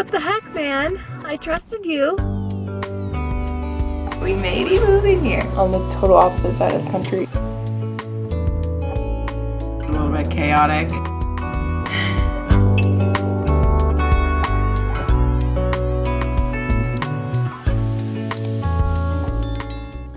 What the heck, man? I trusted you. We may be moving here. On the total opposite side of the country. A little bit chaotic.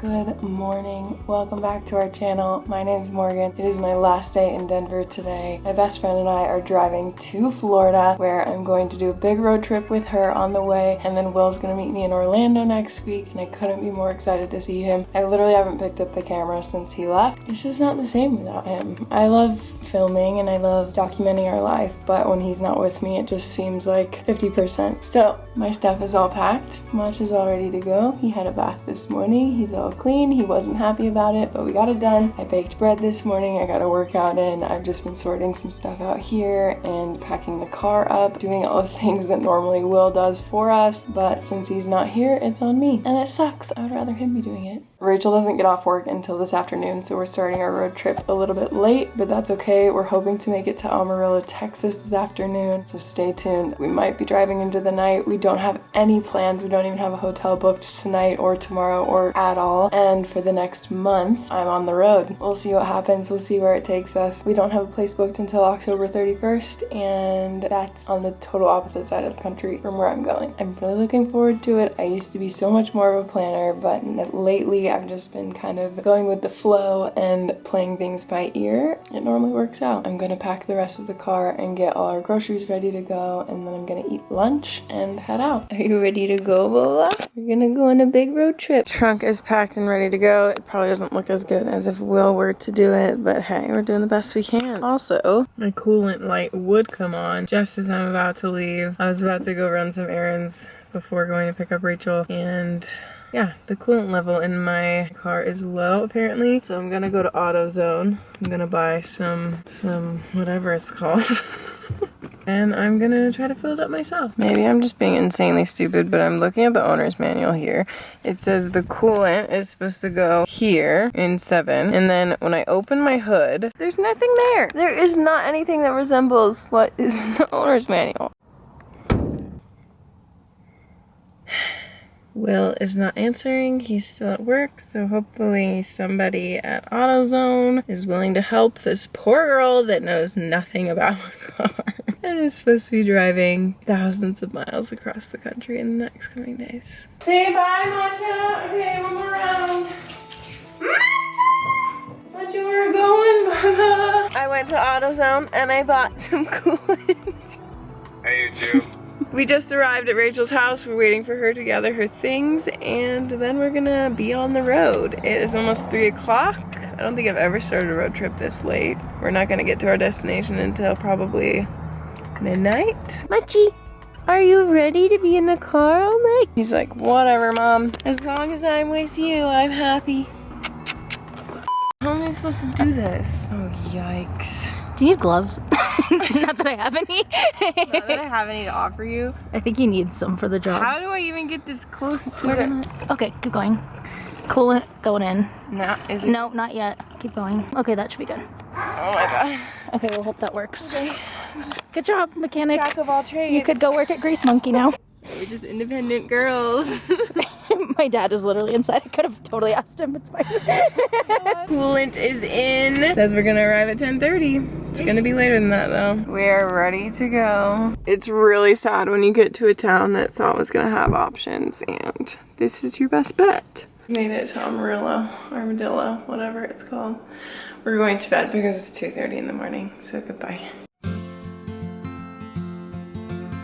Good morning. Welcome back to our channel. My name is Morgan. It is my last day in Denver today. My best friend and I are driving to Florida, where I'm going to do a big road trip with her on the way, and then Will's gonna meet me in Orlando next week, and I couldn't be more excited to see him. I literally haven't picked up the camera since he left. It's just not the same without him. I love filming and I love documenting our life, but when he's not with me, it just seems like 50%. So my stuff is all packed. Matcha's all ready to go. He had a bath this morning. He's all clean. He wasn't happy about it, but we got it done. I baked bread this morning. I got a workout in. I've just been sorting some stuff out here and packing the car up, doing all the things that normally Will does for us, but since he's not here, it's on me, and it sucks. I would rather him be doing it. Rachel doesn't get off work until this afternoon, so we're starting our road trip a little bit late, but that's okay. We're hoping to make it to Amarillo, Texas this afternoon, so stay tuned. We might be driving into the night. We don't have any plans. We don't even have a hotel booked tonight or tomorrow or at all, and for the next month, I'm on the road. We'll see what happens. We'll see where it takes us. We don't have a place booked until October 31st, and that's on the total opposite side of the country from where I'm going. I'm really looking forward to it. I used to be so much more of a planner, but lately I've just been kind of going with the flow and playing things by ear. It normally works out. I'm gonna pack the rest of the car and get all our groceries ready to go, and then I'm gonna eat lunch and head out. Are you ready to go, Bola? We're gonna go on a big road trip. Trunk is packed and ready to go. It probably doesn't look as good as if Will were to do it, but hey, we're doing the best we can. Also, my coolant light would come on just as I'm about to leave. I was about to go run some errands before going to pick up Rachel, and yeah, the coolant level in my car is low apparently, so I'm gonna go to AutoZone. I'm gonna buy some whatever it's called. And I'm gonna try to fill it up myself. Maybe I'm just being insanely stupid, but I'm looking at the owner's manual here. It says the coolant is supposed to go here in 7, and then when I open my hood, there's nothing there. There is not anything that resembles what is in the owner's manual. Will is not answering. He's still at work, so hopefully somebody at AutoZone is willing to help this poor girl that knows nothing about her car and is supposed to be driving thousands of miles across the country in the next coming days. Say bye, Matcha. Okay, one more round. Matcha, we're going, Mama. I went to AutoZone and I bought some coolant. Hey, you two. We just arrived at Rachel's house. We're waiting for her to gather her things, and then we're gonna be on the road. It is almost 3 o'clock. I don't think I've ever started a road trip this late. We're not gonna get to our destination until probably midnight. Machi, are you ready to be in the car all night? He's like, whatever, Mom. As long as I'm with you, I'm happy. How am I supposed to do this? Oh, yikes. Do you need gloves? Not that I have any. Not that I have any to offer you. I think you need some for the job. How do I even get this close to the... Okay, keep going. Coolant going in. No, is it? No, not yet. Keep going. Okay, that should be good. Oh my god. Okay, we'll hope that works. Okay. Good job, mechanic. Jack of all trades. You could go work at Grease Monkey now. We're just independent girls. My dad is literally inside. I could have totally asked him. It's fine. Coolant is in. It says we're gonna arrive at 10:30. It's gonna be later than that though. We're ready to go. It's really sad when you get to a town that thought was gonna have options, and this is your best bet. Made it to Armadillo, whatever it's called. We're going to bed because it's 2:30 in the morning, so goodbye.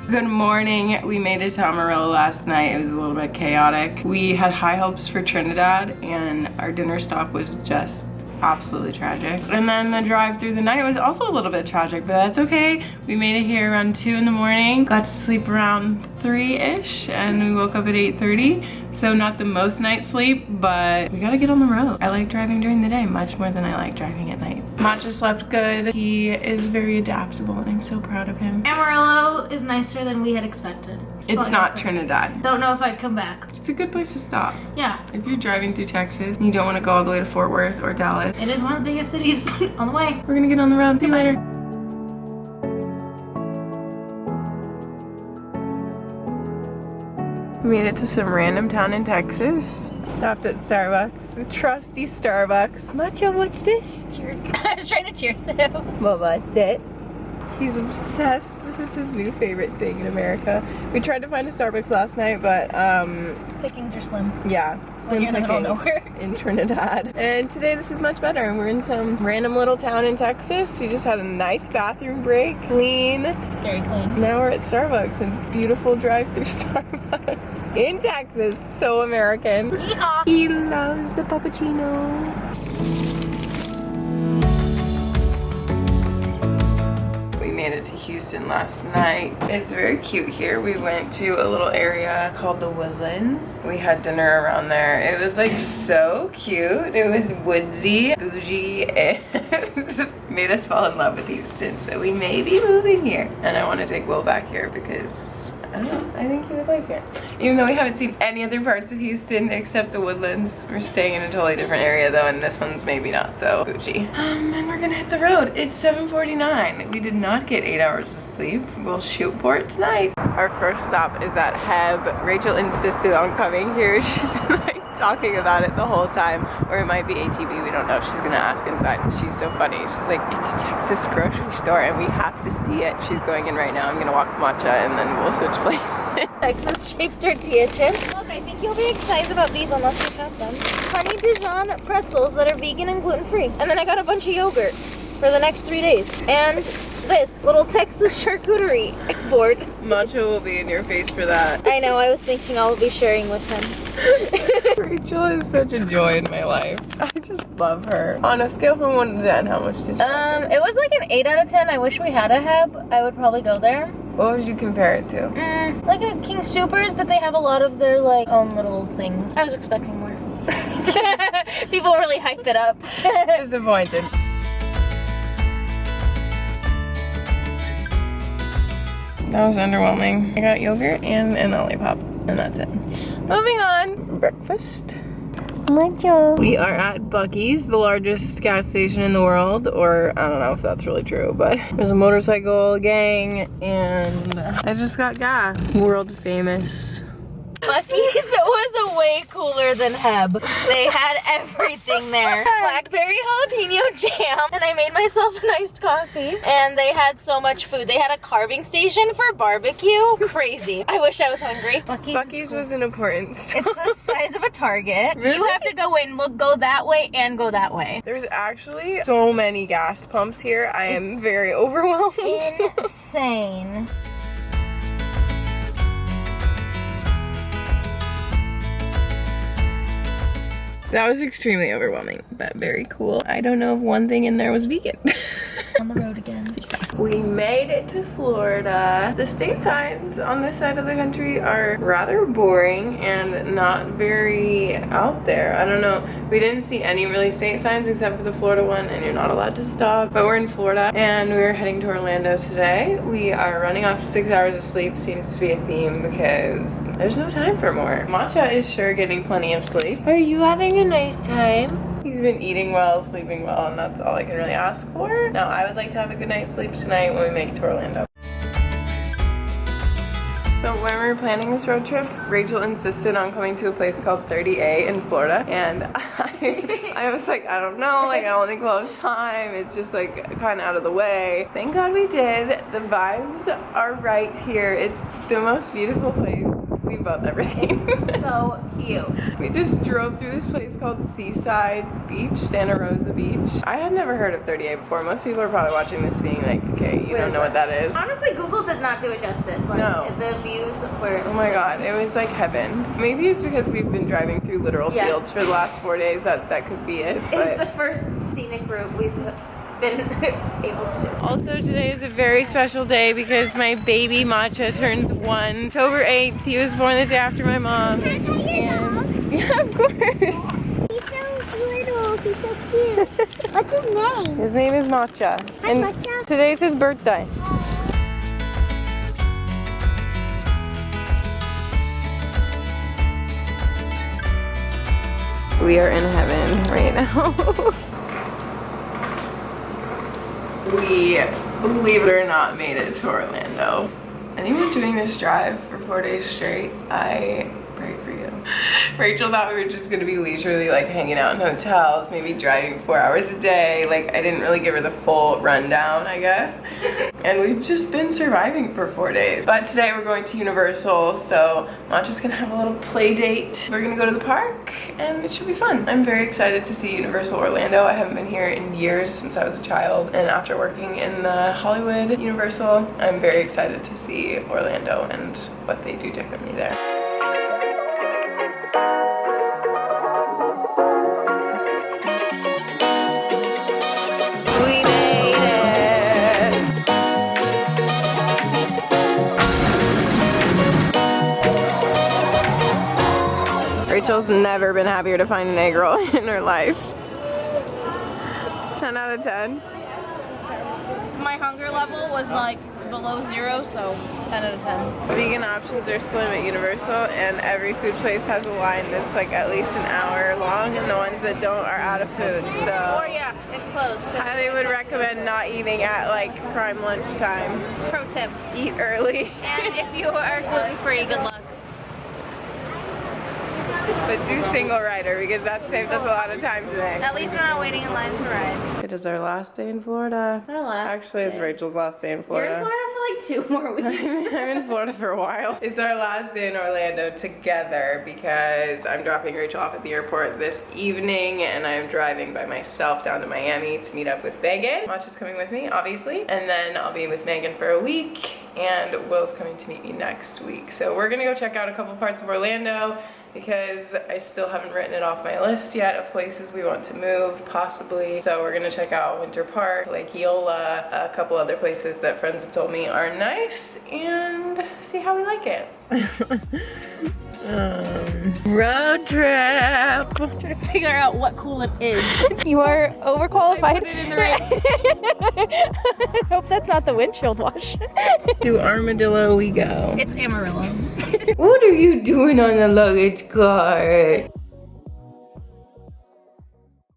Good morning. We made it to Amarillo last night. It was a little bit chaotic. We had high hopes for Trinidad, and our dinner stop was just absolutely tragic. And then the drive through the night was also a little bit tragic, but that's okay. We made it here around 2 in the morning. Got to sleep around 3-ish, and we woke up at 8:30. So not the most night sleep, but we gotta get on the road. I like driving during the day much more than I like driving at night. Matcha slept good. He is very adaptable, and I'm so proud of him. Amarillo is nicer than we had expected. It's not Trinidad. Don't know if I'd come back. It's a good place to stop. Yeah. If you're driving through Texas and you don't want to go all the way to Fort Worth or Dallas. It is one of the biggest cities on the way. We're gonna get on the road. See you later. Made it to some random town in Texas. Stopped at Starbucks, the trusty Starbucks. Matcha, what's this? Cheers. I was trying to cheers him. Bubba, sit. He's obsessed. This is his new favorite thing in America. We tried to find a Starbucks last night, but Pickings are slim. yeah, slim you're in the middle of pickings nowhere. in Trinidad. And today this is much better. We're in some random little town in Texas. We just had a nice bathroom break, clean. Very clean. Now we're at Starbucks, and beautiful drive-through Starbucks in Texas. So American. Yeehaw. He loves a puppuccino. We made it to Houston last night. It's very cute here. We went to a little area called the Woodlands. We had dinner around there. It was like so cute. It was woodsy, bougie, and made us fall in love with Houston. So we may be moving here. And I want to take Will back here because I don't know, I think he would like it. Even though we haven't seen any other parts of Houston except the Woodlands. We're staying in a totally different area though, and this one's maybe not so bougie. And we're gonna hit the road. It's 7:49. We did not get 8 hours of sleep. We'll shoot for it tonight. Our first stop is at Heb. Rachel insisted on coming here. She's been like talking about it the whole time. Or it might be HEB, we don't know. She's gonna ask inside. She's so funny. She's like, it's a Texas grocery store and we have to see it. She's going in right now. I'm gonna walk Matcha and then we'll switch places. Texas shaped tortilla chips. Look, I think you'll be excited about these unless you've had them. Honey Dijon pretzels that are vegan and gluten-free. And then I got a bunch of yogurt for the next 3 days. And this little Texas charcuterie board. Matcha will be in your face for that. I know, I was thinking I'll be sharing with him. Rachel is such a joy in my life. I just love her. On a scale from 1 to 10, how much did you like it? It was like an 8 out of 10. I wish we had a Heb. I would probably go there. What would you compare it to? Like a King Soopers, but they have a lot of their like own little things. I was expecting more. People really hype it up. Disappointed. That was underwhelming. I got yogurt and an lollipop, and that's it. Moving on. Breakfast. Matcha. We are at Buc-ee's, the largest gas station in the world, or I don't know if that's really true, but there's a motorcycle gang, and I just got gas. World famous. Buc-ee's was a way cooler than Heb. They had everything there. Blackberry jalapeno jam. And I made myself an iced coffee. And they had so much food. They had a carving station for barbecue. Crazy. I wish I was hungry. Buc-ee's was an important store. It's the size of a Target. Really? You have to go in, look, go that way, and go that way. There's actually so many gas pumps here. I am very overwhelmed. Insane. That was extremely overwhelming, but very cool. I don't know if one thing in there was vegan. On the road again. Yeah. We made it to Florida. The state signs on this side of the country are rather boring and not very out there. I don't know. We didn't see any really state signs except for the Florida one, and you're not allowed to stop. But we're in Florida and we're heading to Orlando today. We are running off 6 hours of sleep. Seems to be a theme because there's no time for more. Matcha is sure getting plenty of sleep. Are you having a nice time? He's been eating well, sleeping well, and that's all I can really ask for. Now, I would like to have a good night's sleep tonight when we make it to Orlando. So when we were planning this road trip, Rachel insisted on coming to a place called 30A in Florida, and I was like, I don't know, like I don't think we'll have time. It's just like kind of out of the way. Thank God we did. The vibes are right here. It's the most beautiful place we've both ever seen. So cute. We just drove through this place called Seaside Beach, Santa Rosa Beach. I had never heard of 30A before. Most people are probably watching this being like, okay, you don't know what that is. Honestly, Google did not do it justice. Like, No. The views were Oh my god, it was like heaven. Maybe it's because we've been driving through literal fields for the last 4 days that could be it. It was the first scenic route we've been able to do. Also, today is a very special day because my baby Matcha turns 1. October 8th, he was born the day after my mom. And yeah, of course. He's so little, he's so cute. What's his name? His name is Matcha. Hi, And Matcha. today's his birthday. We are in heaven right now. We, believe it or not, made it to Orlando. Anyone doing this drive for 4 days straight, I pray for you. Rachel thought we were just gonna be leisurely like hanging out in hotels, maybe driving 4 hours a day. Like I didn't really give her the full rundown, I guess. And we've just been surviving for 4 days. But today we're going to Universal, so Matcha's gonna have a little play date. We're gonna go to the park and it should be fun. I'm very excited to see Universal Orlando. I haven't been here in years, since I was a child. And after working in the Hollywood Universal, I'm very excited to see Orlando and what they do differently there. Rachel's never been happier to find an egg roll in her life. 10 out of 10. My hunger level was like below 0, so 10 out of 10. Vegan options are slim at Universal, and every food place has a line that's like at least an hour long, and the ones that don't are out of food. So, Or yeah, it's closed. I would recommend not eating at like prime lunchtime. Pro tip. Eat early. And if you are gluten-free, good luck. But do single rider because that saved us a lot of time today. At least we're not waiting in line to ride. It is our last day in Florida. Our last Actually, it's day. Rachel's last day in You're Florida. in Florida for like 2 more weeks. I'm in Florida for a while. It's our last day in Orlando together because I'm dropping Rachel off at the airport this evening and I'm driving by myself down to Miami to meet up with Megan. Matcha's coming with me, obviously. And then I'll be with Megan for a week and Will's coming to meet me next week. So we're gonna go check out a couple parts of Orlando because I still haven't written it off my list yet of places we want to move, possibly. So we're gonna check out Winter Park, Lake Eola, a couple other places that friends have told me are nice, and see how we like it. Road trip. Trying to figure out what coolant is. You are overqualified. I put it in the right. I hope that's not the windshield wash. To Armadillo we go. It's Amarillo. What are you doing on the luggage cart?